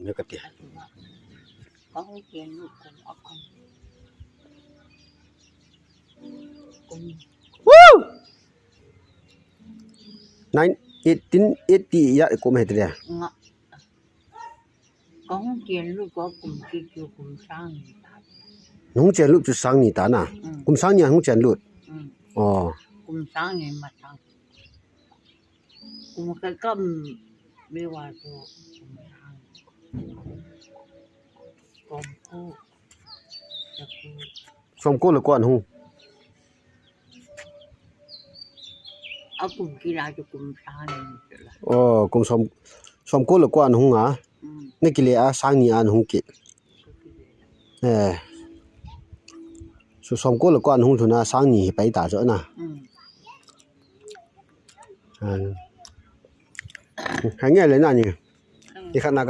เนื้อกะเตีย có tiền lúc cũng ở cùng cùng นายเอ็ดติยะกุมเฮ็ดเด้อ ngọ có tiền lúc có cùng chi chu cùng sang หงเจนลุจุสังนี่ตาน่ะกุมสังเนี่ยหงเจนลุอ๋อ cùng sang ngày mà sang cùng cái cơm bây giờ rồi cùng sang cùng côจะกู สมโกละกวนหง เอากลุ่มกีฬาจะกลุ่มช้างนี่แหละ อ๋อกุมสมโกละกวนหงอ่ะนี่กิเลอาสังนี่อันหงกิสมโกละกวนหงทุนะสังนี่ไปตาจ้ะน่ะหาง่ายเลยนะนี่นี่ขนาด